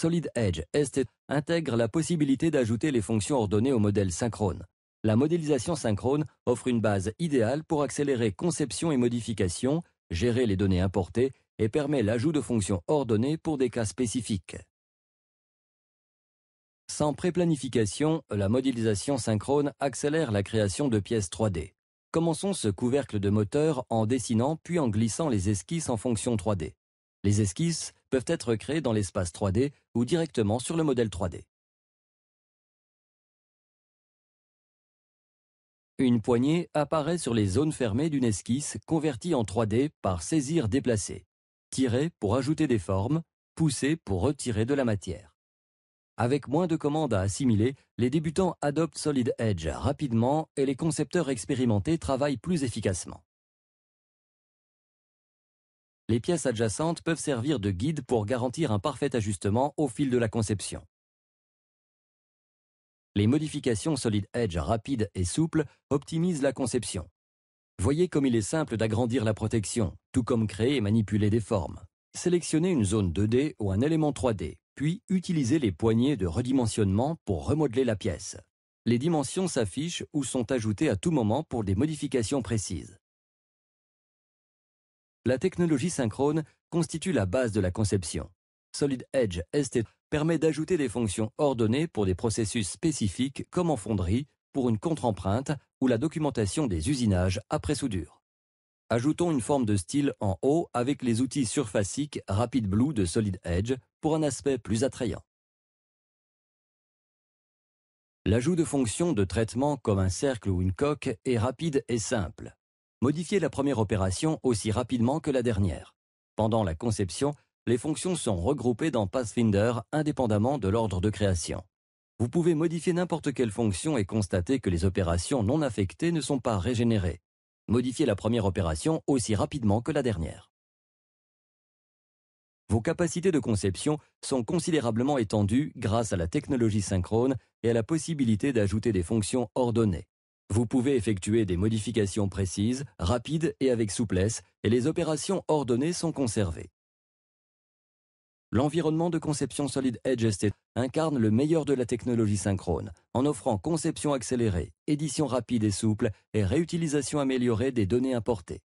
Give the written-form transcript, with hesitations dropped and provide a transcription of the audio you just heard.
Solid Edge ST intègre la possibilité d'ajouter les fonctions ordonnées au modèle synchrone. La modélisation synchrone offre une base idéale pour accélérer conception et modification, gérer les données importées et permet l'ajout de fonctions ordonnées pour des cas spécifiques. Sans préplanification, la modélisation synchrone accélère la création de pièces 3D. Commençons ce couvercle de moteur en dessinant puis en glissant les esquisses en fonction 3D. Les esquisses peuvent être créées dans l'espace 3D ou directement sur le modèle 3D. Une poignée apparaît sur les zones fermées d'une esquisse convertie en 3D par saisir-déplacer. Tirer pour ajouter des formes, pousser pour retirer de la matière. Avec moins de commandes à assimiler, les débutants adoptent Solid Edge rapidement et les concepteurs expérimentés travaillent plus efficacement. Les pièces adjacentes peuvent servir de guide pour garantir un parfait ajustement au fil de la conception. Les modifications Solid Edge rapides et souples optimisent la conception. Voyez comme il est simple d'agrandir la protection, tout comme créer et manipuler des formes. Sélectionnez une zone 2D ou un élément 3D, puis utilisez les poignées de redimensionnement pour remodeler la pièce. Les dimensions s'affichent ou sont ajoutées à tout moment pour des modifications précises. La technologie synchrone constitue la base de la conception. Solid Edge ST permet d'ajouter des fonctions ordonnées pour des processus spécifiques comme en fonderie, pour une contre-empreinte ou la documentation des usinages après soudure. Ajoutons une forme de style en haut avec les outils surfaciques Rapid Blue de Solid Edge pour un aspect plus attrayant. L'ajout de fonctions de traitement comme un cercle ou une coque est rapide et simple. Modifiez la première opération aussi rapidement que la dernière. Pendant la conception, les fonctions sont regroupées dans Pathfinder indépendamment de l'ordre de création. Vous pouvez modifier n'importe quelle fonction et constater que les opérations non affectées ne sont pas régénérées. Modifiez la première opération aussi rapidement que la dernière. Vos capacités de conception sont considérablement étendues grâce à la technologie synchrone et à la possibilité d'ajouter des fonctions ordonnées. Vous pouvez effectuer des modifications précises, rapides et avec souplesse, et les opérations ordonnées sont conservées. L'environnement de conception Solid Edge ST incarne le meilleur de la technologie synchrone, en offrant conception accélérée, édition rapide et souple et réutilisation améliorée des données importées.